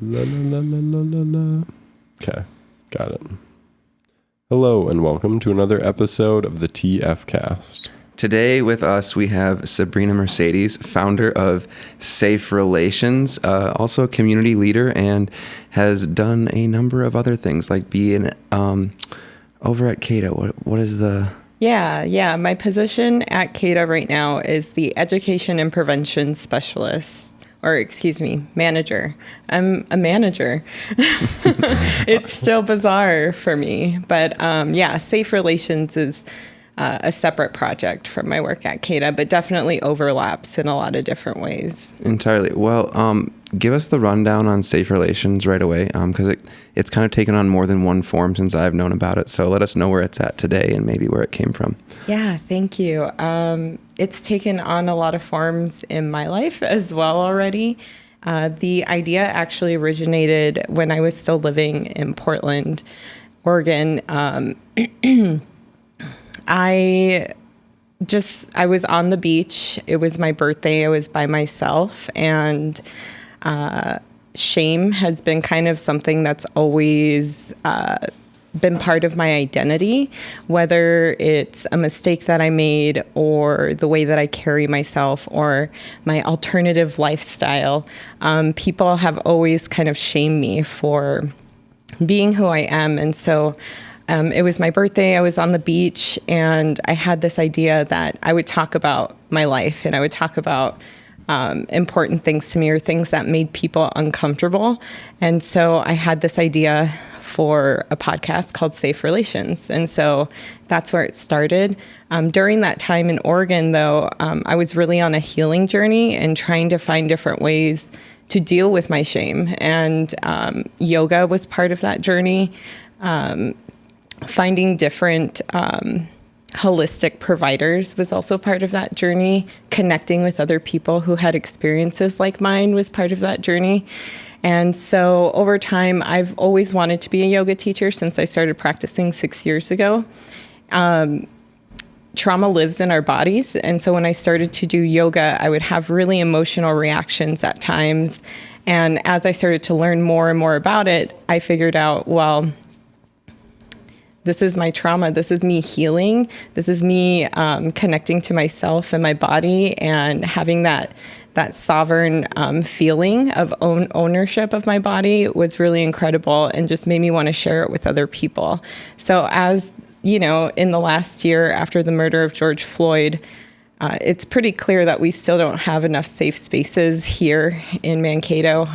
La la la la la la la. Okay, got it. Hello and welcome to another episode of the TF Cast. Today with us we have Sabrina Mercedes, founder of Safe Relations, also a community leader, and has done a number of other things like being over at CATA. What is the... Yeah. My position at CATA right now is the Education and Prevention Specialist, manager. I'm a manager. It's still bizarre for me, but Safe Relations is a separate project from my work at CATA, but definitely overlaps in a lot of different ways. Entirely. Well, give us the rundown on Safe Relations right away, because it's kind of taken on more than one form since I've known about it. So let us know where it's at today and maybe where it came from. Yeah, thank you. It's taken on a lot of forms in my life as well already. The idea actually originated when I was still living in Portland, Oregon. I was on the beach. It was my birthday. I was by myself, and shame has been kind of something that's always been part of my identity, whether it's a mistake that I made or the way that I carry myself or my alternative lifestyle. People have always kind of shamed me for being who I am. And so it was my birthday, I was on the beach, and I had this idea that I would talk about my life and I would talk about important things to me or things that made people uncomfortable. And so I had this idea for a podcast called Safe Relations. And so that's where it started. During that time in Oregon, though, I was really on a healing journey and trying to find different ways to deal with my shame. And yoga was part of that journey. Finding different holistic providers was also part of that journey. Connecting with other people who had experiences like mine was part of that journey. And so over time, I've always wanted to be a yoga teacher since I started practicing 6 years ago. Trauma lives in our bodies. And so when I started to do yoga, I would have really emotional reactions at times. And as I started to learn more and more about it, I figured out, well, this is my trauma. This is me healing. This is me connecting to myself and my body and having that sovereign feeling of ownership of my body was really incredible and just made me want to share it with other people. So as you know, in the last year after the murder of George Floyd, it's pretty clear that we still don't have enough safe spaces here in Mankato.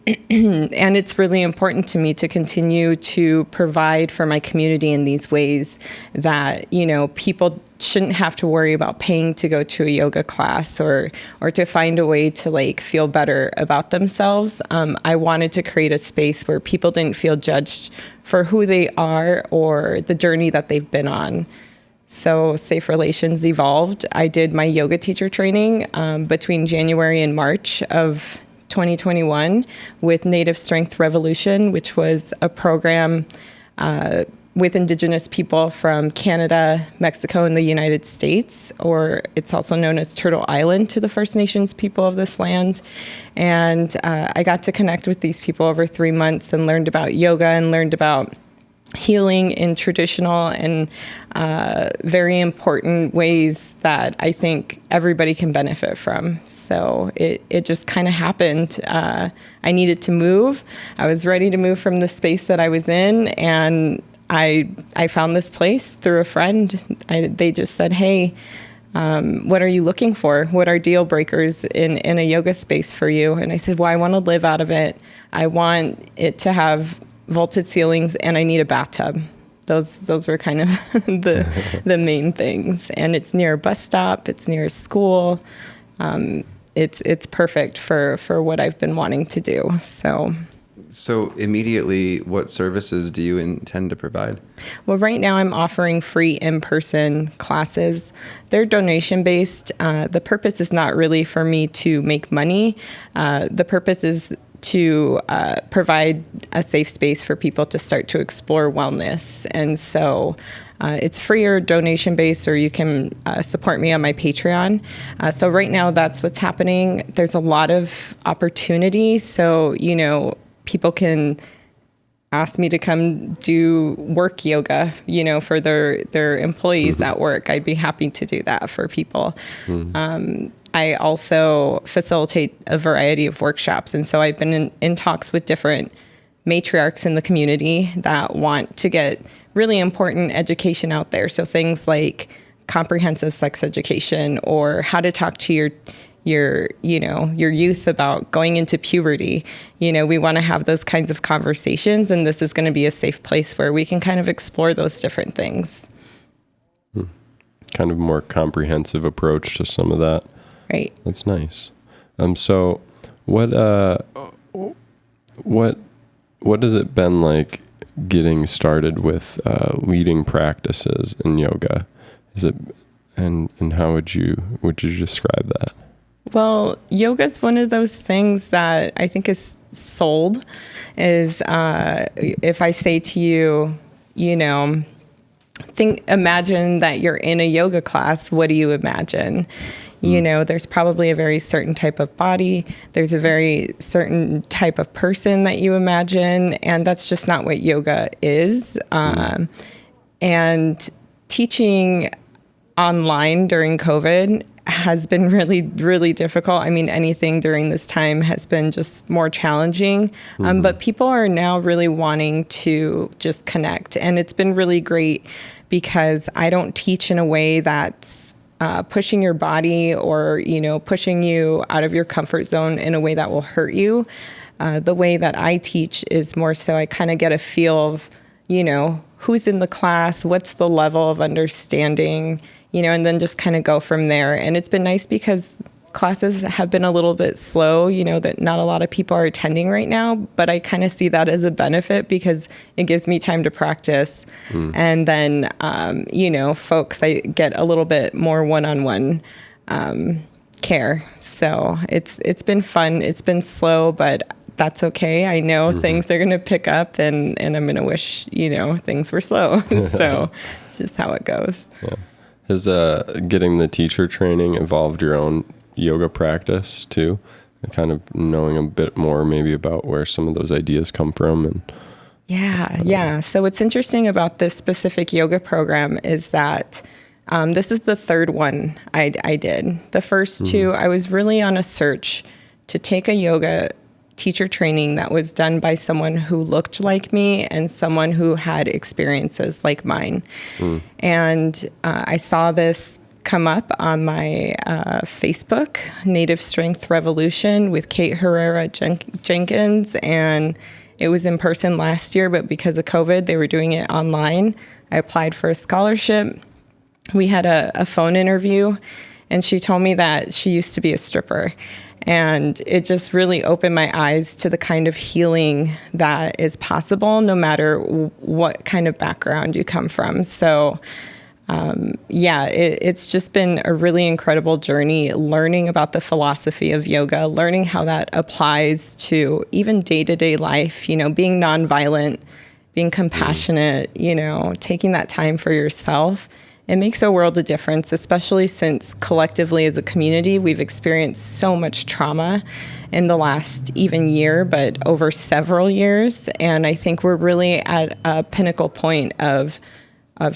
And it's really important to me to continue to provide for my community in these ways that, you know, people shouldn't have to worry about paying to go to a yoga class or to find a way to like feel better about themselves. I wanted to create a space where people didn't feel judged for who they are or the journey that they've been on. So Safe Relations evolved. I did my yoga teacher training between January and March of 2021 with Native Strength Revolution, which was a program with Indigenous people from Canada, Mexico, and the United States, or it's also known as Turtle Island to the First Nations people of this land. And I got to connect with these people over 3 months and learned about yoga and learned about healing in traditional and very important ways that I think everybody can benefit from. So it just kind of happened. I needed to move. I was ready to move from the space that I was in, and I found this place through a friend. They just said, hey, what are you looking for? What are deal breakers in a yoga space for you? And I said, well, I want to live out of it. I want it to have vaulted ceilings, and I need a bathtub. Those were kind of the main things. And it's near a bus stop. It's near a school. It's perfect for what I've been wanting to do. So immediately, what services do you intend to provide? Well, right now I'm offering free in-person classes. They're donation-based. The purpose is not really for me to make money. The purpose is to provide a safe space for people to start to explore wellness. And so It's free or donation based, or you can support me on my Patreon. So right now, that's what's happening. There's a lot of opportunity. So, people can ask me to come do work yoga, for their employees at work. I'd be happy to do that for people. I also facilitate a variety of workshops. And so I've been in talks with different matriarchs in the community that want to get really important education out there. So things like comprehensive sex education, or how to talk to your youth about going into puberty. We want to have those kinds of conversations, and this is going to be a safe place where we can kind of explore those different things. Kind of more comprehensive approach to some of that. Right. That's nice. So what has it been like getting started with leading practices in yoga? And how would you describe that? Well, yoga is one of those things that I think is sold. If I say to you, imagine that you're in a yoga class, what do you imagine? There's probably a very certain type of body. There's a very certain type of person that you imagine, and that's just not what yoga is. And teaching online during COVID has been really, really difficult. I mean, anything during this time has been just more challenging. But people are now really wanting to just connect. And it's been really great because I don't teach in a way that's pushing your body or, pushing you out of your comfort zone in a way that will hurt you. The way that I teach is more so I kind of get a feel of, who's in the class, what's the level of understanding, and then just kind of go from there. And it's been nice because classes have been a little bit slow, that not a lot of people are attending right now, but I kind of see that as a benefit because it gives me time to practice. And then, folks, I get a little bit more one-on-one care. So it's been fun. It's been slow, but that's okay. I know things are going to pick up and I'm going to wish, things were slow. So it's just how it goes. Yeah. Has getting the teacher training involved your own yoga practice too? And kind of knowing a bit more maybe about where some of those ideas come from? And Yeah. So what's interesting about this specific yoga program is that this is the third one I did. The first two, I was really on a search to take a yoga teacher training that was done by someone who looked like me and someone who had experiences like mine. And I saw this come up on my Facebook, Native Strength Revolution with Kate Herrera Jenkins. And it was in person last year, but because of COVID, they were doing it online. I applied for a scholarship. We had a phone interview, and she told me that she used to be a stripper. And it just really opened my eyes to the kind of healing that is possible no matter what kind of background you come from. So, it's just been a really incredible journey learning about the philosophy of yoga, learning how that applies to even day-to-day life, being nonviolent, being compassionate, taking that time for yourself. It makes a world of difference, especially since collectively as a community, we've experienced so much trauma in the last even year, but over several years. And I think we're really at a pinnacle point of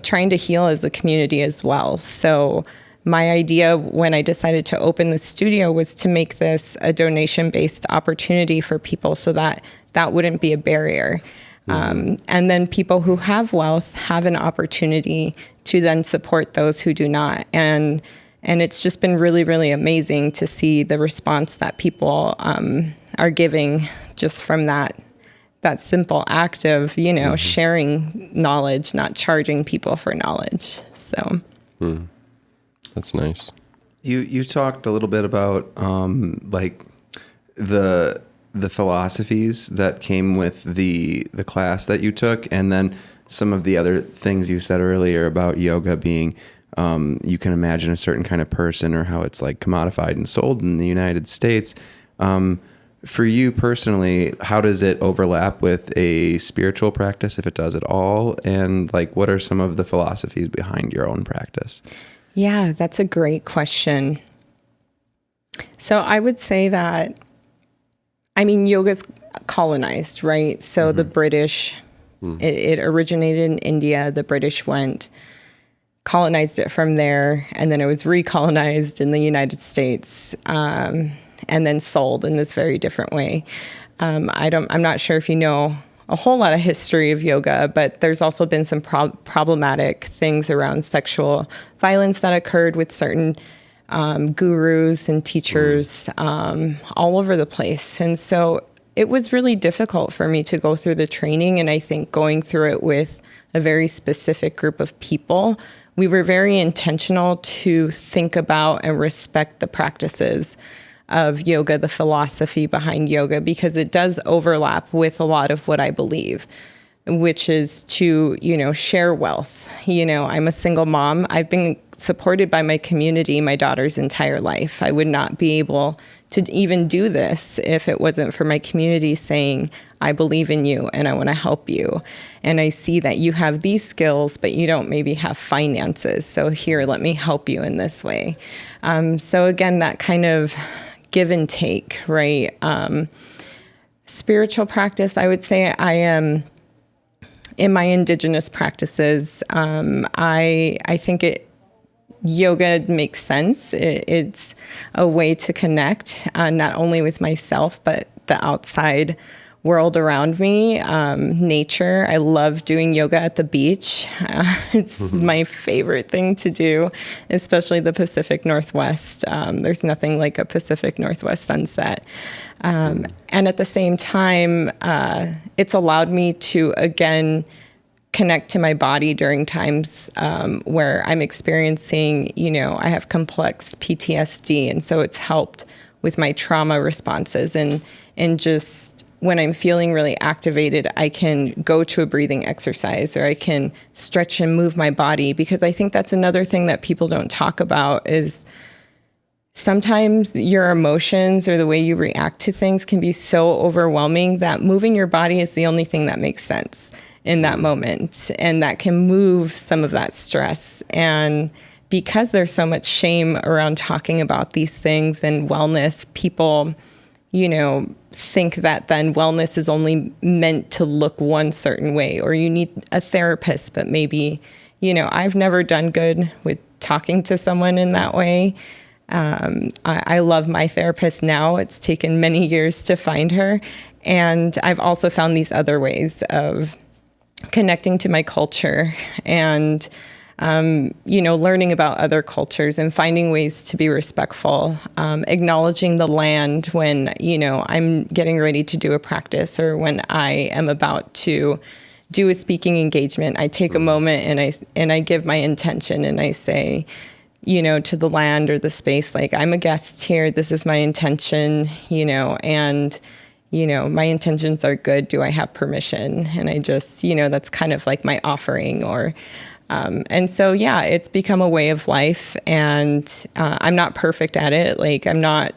trying to heal as a community as well. So my idea when I decided to open the studio was to make this a donation-based opportunity for people so that that wouldn't be a barrier. And then people who have wealth have an opportunity to then support those who do not. And it's just been really, really amazing to see the response that people are giving just from that simple act of, sharing knowledge, not charging people for knowledge. So that's nice. You talked a little bit about like the philosophies that came with the class that you took, and then some of the other things you said earlier about yoga being you can imagine a certain kind of person, or how it's like commodified and sold in the United States. For you personally, how does it overlap with a spiritual practice, if it does at all? And like, what are some of the philosophies behind your own practice? Yeah, that's a great question. So I would say that, I mean, yoga's colonized, right? So the British, it originated in India. The British went, colonized it from there, and then it was recolonized in the United States, and then sold in this very different way. I'm not sure if you know a whole lot of history of yoga, but there's also been some problematic things around sexual violence that occurred with certain gurus and teachers all over the place. And so it was really difficult for me to go through the training. And I think going through it with a very specific group of people, we were very intentional to think about and respect the practices of yoga, the philosophy behind yoga, because it does overlap with a lot of what I believe, which is to, share wealth. I'm a single mom. I've been supported by my community my daughter's entire life. I would not be able to even do this if it wasn't for my community saying, I believe in you and I want to help you. And I see that you have these skills, but you don't maybe have finances. So here, let me help you in this way. So again, that kind of give and take, right? Spiritual practice, I would say I am in my indigenous practices. I think yoga makes sense. It's a way to connect, not only with myself, but the outside world around me, nature. I love doing yoga at the beach. It's my favorite thing to do, especially the Pacific Northwest. There's nothing like a Pacific Northwest sunset. And at the same time, it's allowed me to, again, connect to my body during times where I'm experiencing, I have complex PTSD. And so it's helped with my trauma responses. And just when I'm feeling really activated, I can go to a breathing exercise or I can stretch and move my body, because I think that's another thing that people don't talk about is sometimes your emotions or the way you react to things can be so overwhelming that moving your body is the only thing that makes sense in that moment. And that can move some of that stress. And because there's so much shame around talking about these things and wellness, people, think that then wellness is only meant to look one certain way, or you need a therapist, but maybe, I've never done good with talking to someone in that way. I love my therapist now. It's taken many years to find her. And I've also found these other ways of connecting to my culture and, learning about other cultures and finding ways to be respectful, acknowledging the land when, I'm getting ready to do a practice or when I am about to do a speaking engagement. I take a moment and I give my intention and I say, to the land or the space, like, I'm a guest here. This is my intention, and my intentions are good. Do I have permission? And I just, that's kind of like my offering and so, yeah, it's become a way of life, and I'm not perfect at it. Like, I'm not,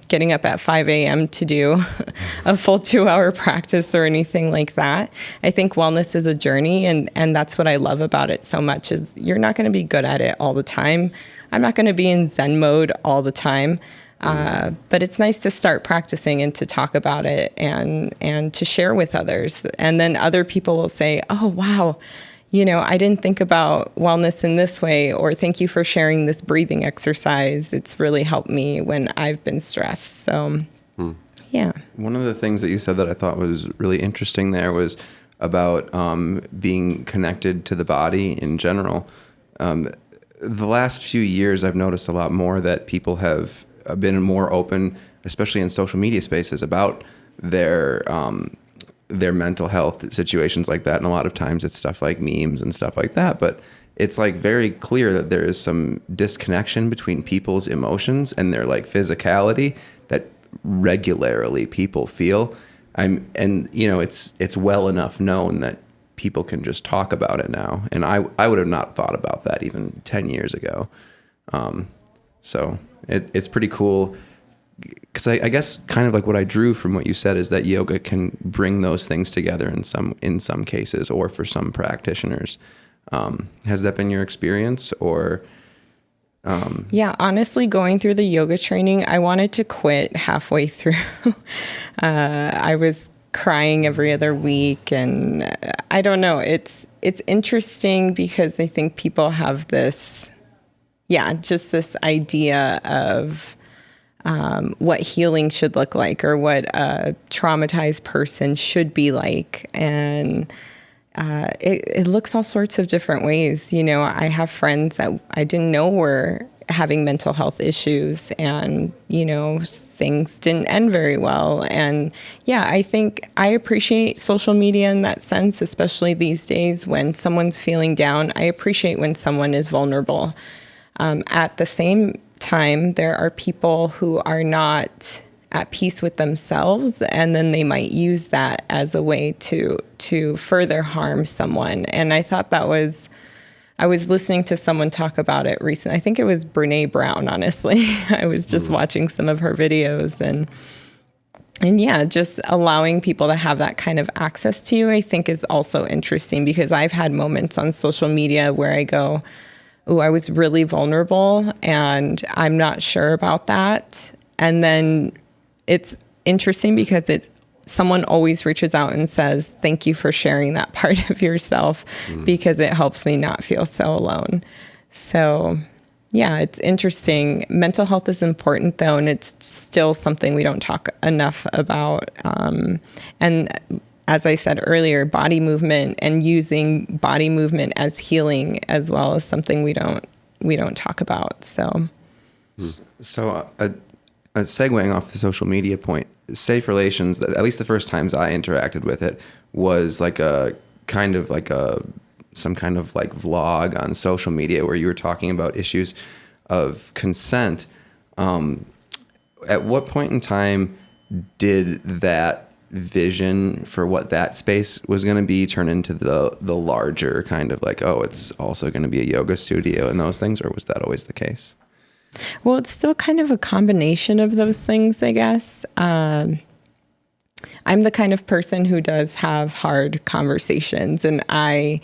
getting up at 5 a.m. to do a full 2-hour practice or anything like that. I think wellness is a journey, and that's what I love about it so much is you're not going to be good at it all the time. I'm not going to be in Zen mode all the time. But it's nice to start practicing and to talk about it and to share with others. And then other people will say, oh, wow, I didn't think about wellness in this way, or thank you for sharing this breathing exercise. It's really helped me when I've been stressed. So, yeah. One of the things that you said that I thought was really interesting there was about being connected to the body in general. The last few years, I've noticed a lot more that people have been more open, especially in social media spaces, about their mental health situations like that. And a lot of times it's stuff like memes and stuff like that. But it's like very clear that there is some disconnection between people's emotions and their like physicality that regularly people feel. It's well enough known that people can just talk about it now. And I would have not thought about that even 10 years ago. So it's pretty cool because I guess kind of like what I drew from what you said is that yoga can bring those things together in some cases, or for some practitioners. Has that been your experience, or? Yeah, honestly, going through the yoga training, I wanted to quit halfway through. I was crying every other week, and I don't know. It's interesting because I think people have this, just this idea of what healing should look like, or what a traumatized person should be like, and it looks all sorts of different ways. I have friends that I didn't know were having mental health issues, and, things didn't end very well. And I think I appreciate social media in that sense, especially these days when someone's feeling down. I appreciate when someone is vulnerable. At the same time, there are people who are not at peace with themselves, and then they might use that as a way to further harm someone. And I thought I was listening to someone talk about it recently. I think it was Brene Brown, honestly. I was just watching some of her videos, and just allowing people to have that kind of access to you, I think, is also interesting, because I've had moments on social media where I go, oh, I was really vulnerable and I'm not sure about that. And then it's interesting because someone always reaches out and says, thank you for sharing that part of yourself, because it helps me not feel so alone. So it's interesting. Mental health is important, though, and it's still something we don't talk enough about. And as I said earlier, body movement, and using body movement as healing as well, is something we don't talk about. So segueing off the social media point, Safe Relations, at least the first times I interacted with it, was like some kind of like vlog on social media where you were talking about issues of consent. At what point in time did that vision for what that space was going to be turn into the larger kind of like, oh, it's also going to be a yoga studio and those things, or was that always the case? Well, it's still kind of a combination of those things, I guess. I'm the kind of person who does have hard conversations, and I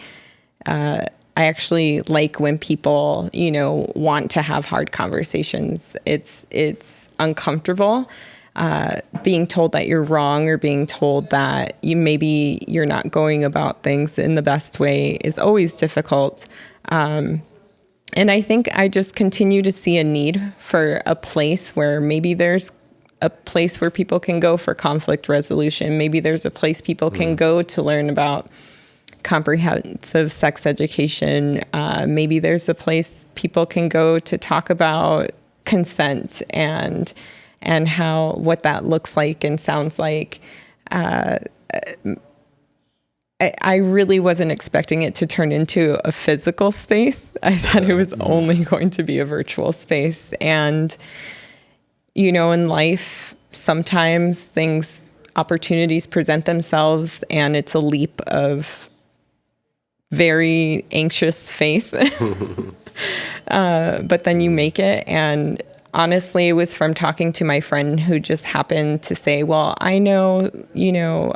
actually like when people, want to have hard conversations. It's uncomfortable. Being told that you're wrong, or being told that you're not going about things in the best way, is always difficult. And I think I just continue to see a need for a place where maybe there's a place where people can go for conflict resolution. Maybe there's a place people can go to learn about comprehensive sex education. Maybe there's a place people can go to talk about consent and what that looks like and sounds like. I really wasn't expecting it to turn into a physical space. I thought it was only going to be a virtual space. And, in life, sometimes opportunities present themselves, and it's a leap of very anxious faith. But then you make it. And honestly, it was from talking to my friend who just happened to say, well, I know,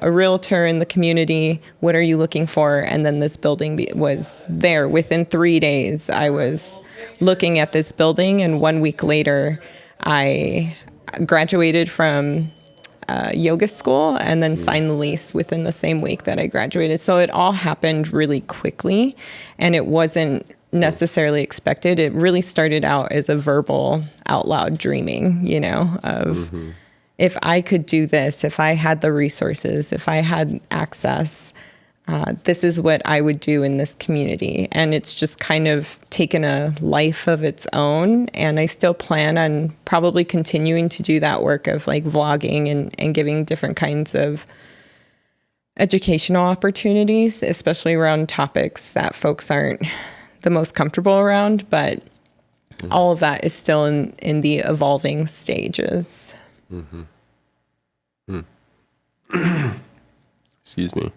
a realtor in the community. What are you looking for? And then this building was there. Within 3 days, I was looking at this building. And 1 week later, I graduated from yoga school and then signed the lease within the same week that I graduated. So it all happened really quickly, and it wasn't necessarily expected. It really started out as a verbal, out loud dreaming, of if I could do this, if I had the resources, if I had access, this is what I would do in this community. And it's just kind of taken a life of its own. And I still plan on probably continuing to do that work of like vlogging and giving different kinds of educational opportunities, especially around topics that folks aren't the most comfortable around. But all of that is still in the evolving stages. Excuse me.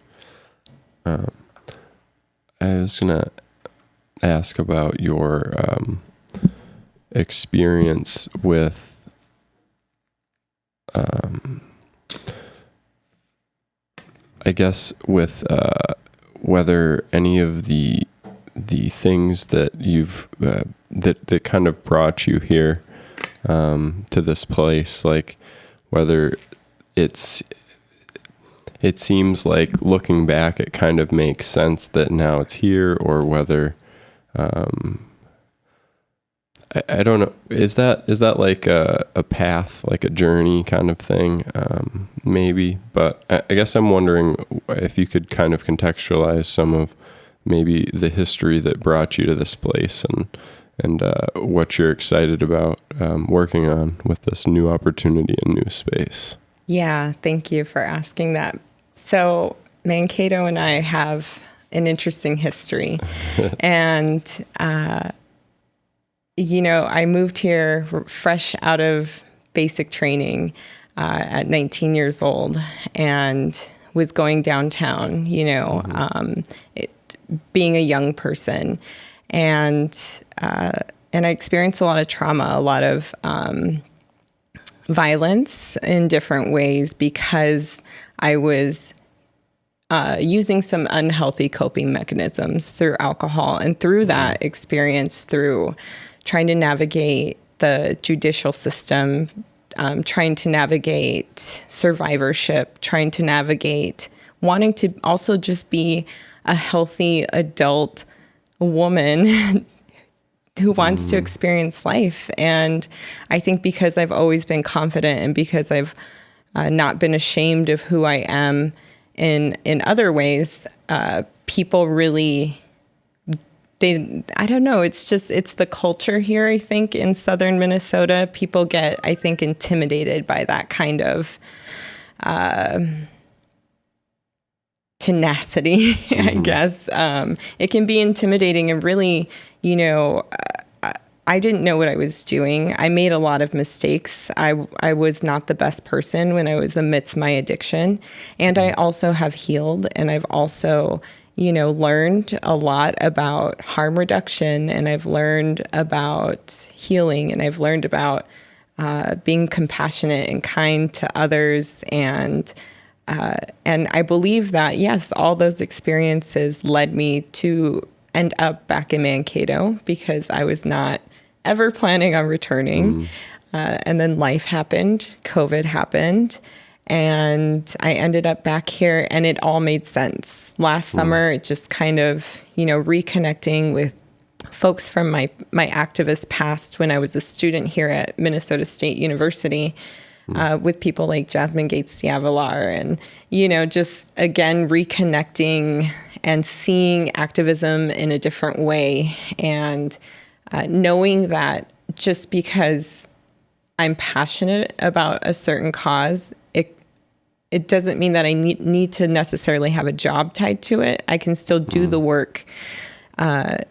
I was going to ask about your experience with I guess with whether any of the things that you've that kind of brought you here to this place, like whether it seems like looking back, it kind of makes sense that now it's here, or whether I don't know. Is that like a path, like a journey kind of thing? Maybe, but I guess I'm wondering if you could kind of contextualize some of maybe the history that brought you to this place, and what you're excited about working on with this new opportunity and new space. Yeah, thank you for asking that. So Mankato and I have an interesting history. And, I moved here fresh out of basic training at 19 years old and was going downtown, being a young person. And I experienced a lot of trauma, a lot of violence in different ways because I was using some unhealthy coping mechanisms through alcohol, and through that experience, through trying to navigate the judicial system, trying to navigate survivorship, trying to navigate wanting to also just be a healthy adult woman who wants to experience life. And I think because I've always been confident, and because I've not been ashamed of who I am in other ways, people really, I don't know, it's the culture here, I think, in southern Minnesota. People get, I think, intimidated by that kind of tenacity, I guess. It can be intimidating, and really, I didn't know what I was doing. I made a lot of mistakes. I was not the best person when I was amidst my addiction. And I also have healed, and I've also, learned a lot about harm reduction, and I've learned about healing, and I've learned about being compassionate and kind to others. And I believe that, yes, all those experiences led me to end up back in Mankato, because I was not ever planning on returning. And then life happened, COVID happened, and I ended up back here, and it all made sense. Last summer, it just kind of, reconnecting with folks from my activist past when I was a student here at Minnesota State University, with people like Jasmine Gates Diavalar, and, just again, reconnecting and seeing activism in a different way, and knowing that just because I'm passionate about a certain cause, it doesn't mean that I need to necessarily have a job tied to it. I can still do the work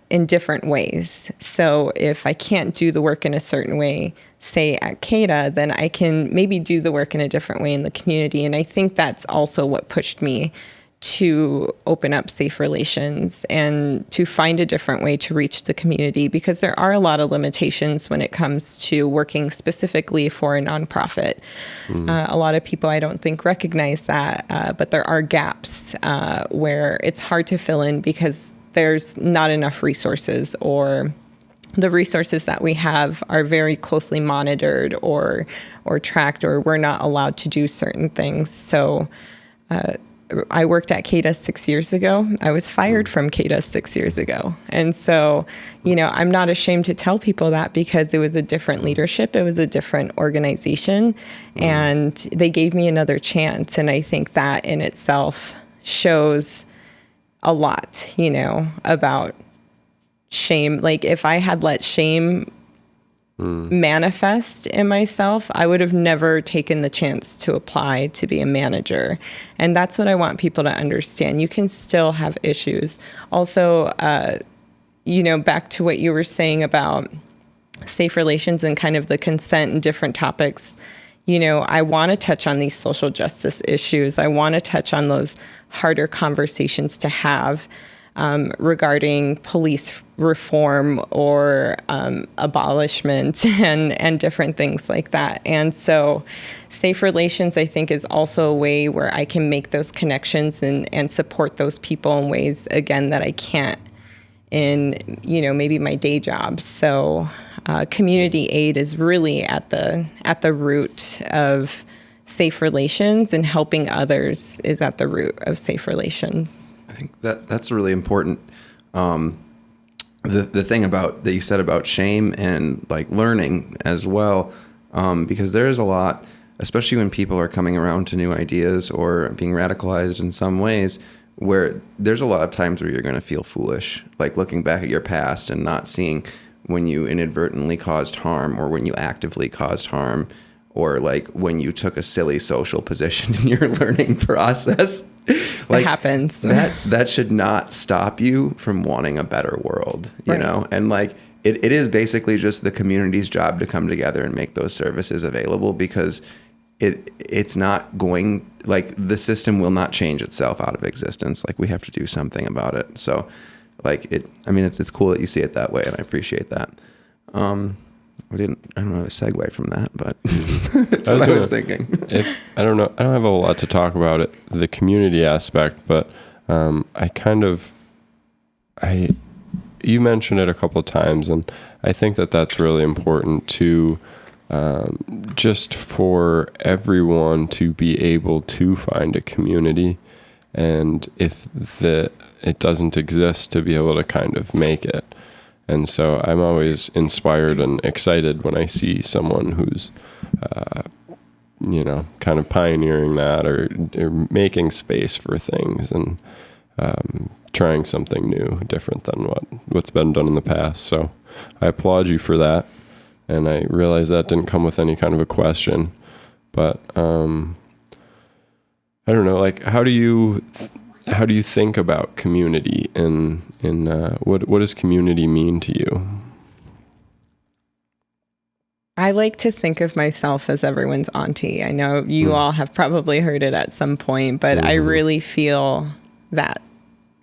in different ways. So if I can't do the work in a certain way, say at CADA, then I can maybe do the work in a different way in the community. And I think that's also what pushed me to open up Safe Relations and to find a different way to reach the community, because there are a lot of limitations when it comes to working specifically for a nonprofit. A lot of people, I don't think, recognize that, but there are gaps where it's hard to fill in because there's not enough resources, or the resources that we have are very closely monitored or tracked, or we're not allowed to do certain things. So I worked at CADA 6 years ago. I was fired from CADA 6 years ago. And so, I'm not ashamed to tell people that, because it was a different leadership. It was a different organization, and they gave me another chance. And I think that in itself shows a lot, about shame. Like, if I had let shame manifest in myself, I would have never taken the chance to apply to be a manager. And that's what I want people to understand. You can still have issues. Also, back to what you were saying about Safe Relations and kind of the consent and different topics, I want to touch on these social justice issues. I want to touch on those harder conversations to have. regarding police reform or abolishment and different things like that. And so safe relations, I think, is also a way where I can make those connections and support those people in ways, again, that I can't in, maybe my day job. So community aid is really at the root of safe relations, and helping others is at the root of safe relations. I think that's really important. The thing about that you said about shame and like learning as well, because there is a lot, especially when people are coming around to new ideas or being radicalized in some ways, where there's a lot of times where you're going to feel foolish, like looking back at your past and not seeing when you inadvertently caused harm, or when you actively caused harm, or like when you took a silly social position in your learning process. Like, it happens. that should not stop you from wanting a better world, you know? And like, it is basically just the community's job to come together and make those services available, because it's not going, like, the system will not change itself out of existence. Like, we have to do something about it. So like it's cool that you see it that way, and I appreciate that. I don't know how to segue from that, but that's what I was thinking. I don't know. I don't have a lot to talk about it, the community aspect, but you mentioned it a couple of times, and I think that that's really important to, just for everyone to be able to find a community, and if it doesn't exist, to be able to kind of make it. And so I'm always inspired and excited when I see someone who's, kind of pioneering that, or making space for things, and trying something new, different than what's been done in the past. So I applaud you for that. And I realize that didn't come with any kind of a question, but I don't know, like, how do you think about community, and what does community mean to you? I like to think of myself as everyone's auntie. I know you all have probably heard it at some point, but I really feel that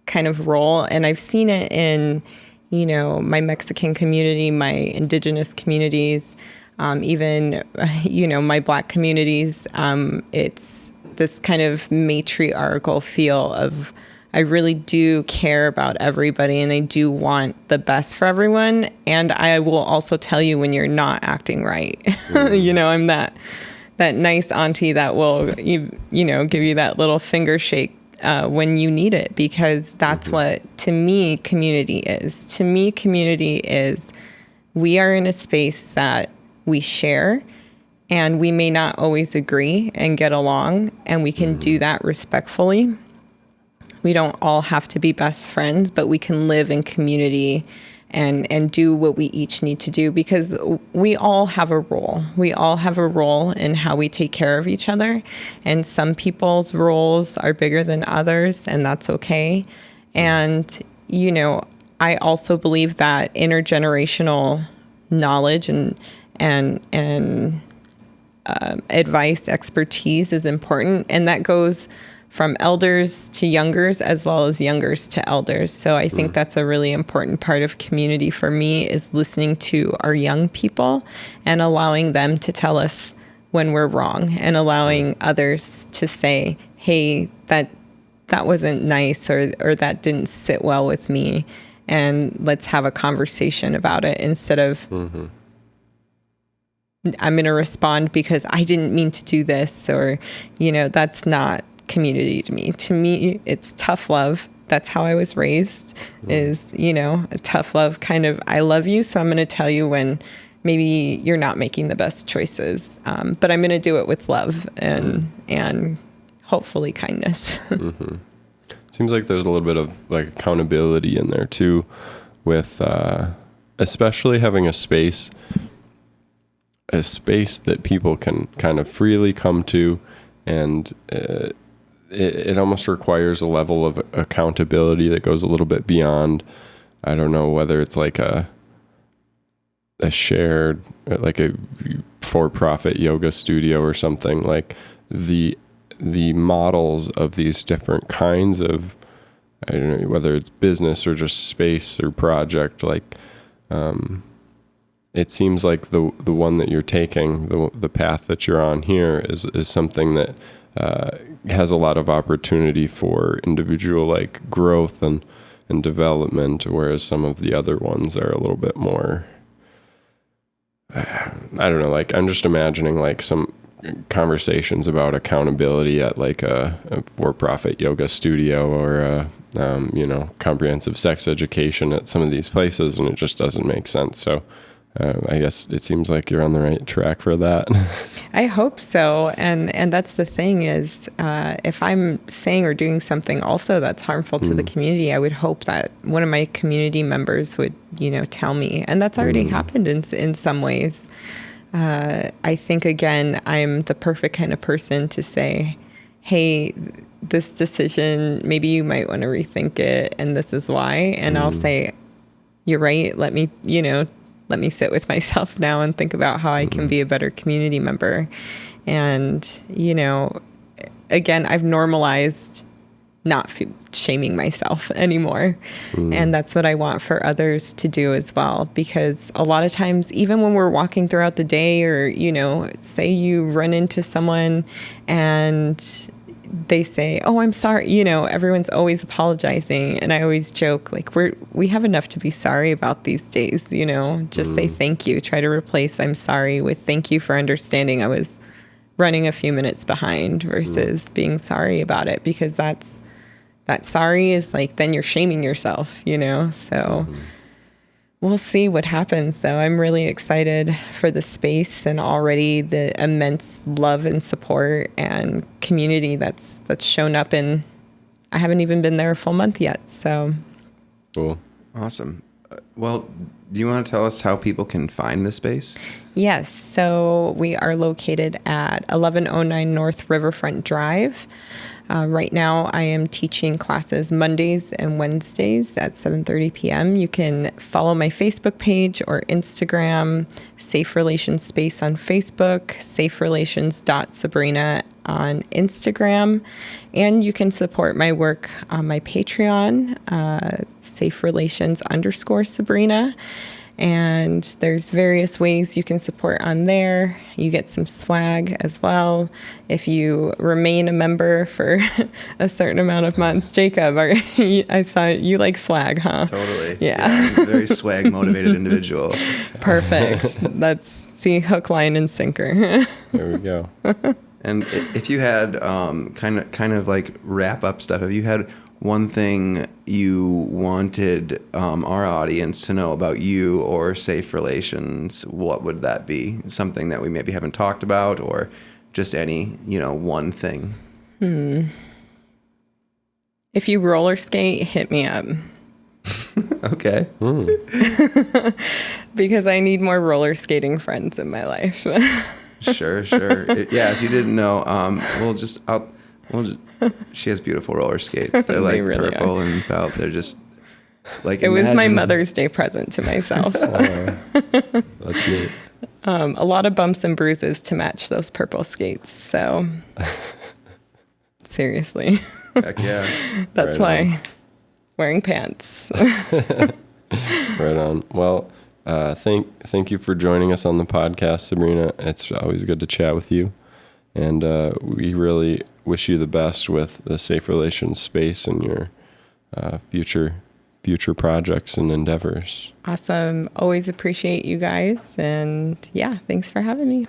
kind of role. And I've seen it in, my Mexican community, my indigenous communities, even, my Black communities. It's this kind of matriarchal feel of, I really do care about everybody, and I do want the best for everyone. And I will also tell you when you're not acting right. I'm that nice auntie that will, give you that little finger shake when you need it, because that's what, to me, community is. To me, community is, we are in a space that we share, and we may not always agree and get along, and we can do that respectfully. We don't all have to be best friends, but we can live in community and do what we each need to do, because we all have a role. We all have a role in how we take care of each other. And some people's roles are bigger than others, and that's okay. And, I also believe that intergenerational knowledge and advice, expertise is important. And that goes from elders to youngers, as well as youngers to elders. So I think that's a really important part of community for me, is listening to our young people and allowing them to tell us when we're wrong, and allowing others to say, hey, that wasn't nice, or that didn't sit well with me, and let's have a conversation about it, instead of I'm going to respond because I didn't mean to do this, or, that's not community to me. To me, it's tough love. That's how I was raised, is, a tough love kind of, I love you, so I'm going to tell you when maybe you're not making the best choices. But I'm going to do it with love and hopefully kindness. Seems like there's a little bit of like accountability in there too, with especially having a space that people can kind of freely come to, and it almost requires a level of accountability that goes a little bit beyond, I don't know, whether it's like a shared, like a for-profit yoga studio or something. Like the models of these different kinds of I don't know whether it's business or just space or project, like it seems like the one that you're taking, the path that you're on here is something that has a lot of opportunity for individual like growth and development, whereas some of the other ones are a little bit more, I don't know, like I'm just imagining like some conversations about accountability at like a for-profit yoga studio or comprehensive sex education at some of these places, and it just doesn't make sense. So I guess it seems like you're on the right track for that. I hope so. And that's the thing is, if I'm saying or doing something also that's harmful to the community, I would hope that one of my community members would, tell me. And that's already happened in some ways. I think, again, I'm the perfect kind of person to say, hey, this decision, maybe you might want to rethink it, and this is why. And I'll say, you're right. Let me sit with myself now and think about how I can be a better community member. And, again, I've normalized not shaming myself anymore. And that's what I want for others to do as well. Because a lot of times, even when we're walking throughout the day or, say you run into someone and they say, oh, I'm sorry, everyone's always apologizing. And I always joke, like, we have enough to be sorry about these days, just say thank you. Try to replace I'm sorry with thank you for understanding I was running a few minutes behind versus being sorry about it, because that sorry is like, then you're shaming yourself, so we'll see what happens, though. I'm really excited for the space and already the immense love and support and community that's shown up in, I haven't even been there a full month yet, so. Cool. Awesome. Well, do you want to tell us how people can find the space? Yes. So we are located at 1109 North Riverfront Drive. Right now, I am teaching classes Mondays and Wednesdays at 7:30 p.m. You can follow my Facebook page or Instagram, Safe Relations Space on Facebook, saferelations.sabrina on Instagram, and you can support my work on my Patreon, saferelations_Sabrina. And there's various ways you can support on there. You get some swag as well if you remain a member for a certain amount of months. Jacob, I saw you like swag, huh? Totally. Yeah. I'm a very swag motivated individual. Perfect. See, hook, line, and sinker. There we go. And if you had kind of like wrap up stuff, if you had one thing you wanted our audience to know about you or Safe Relations, what would that be? Something that we maybe haven't talked about, or just any, one thing? If you roller skate, hit me up. Okay. Because I need more roller skating friends in my life. Sure. Yeah, if you didn't know, she has beautiful roller skates. They're like really purple and felt. They're just like, it was my Mother's Day present to myself. That's neat. A lot of bumps and bruises to match those purple skates. So seriously. Heck yeah. That's Right why wearing pants. Right on. Well, thank you for joining us on the podcast, Sabrina. It's always good to chat with you. And we really wish you the best with the Safe Relations space and your future projects and endeavors. Awesome. Always appreciate you guys. And yeah, thanks for having me.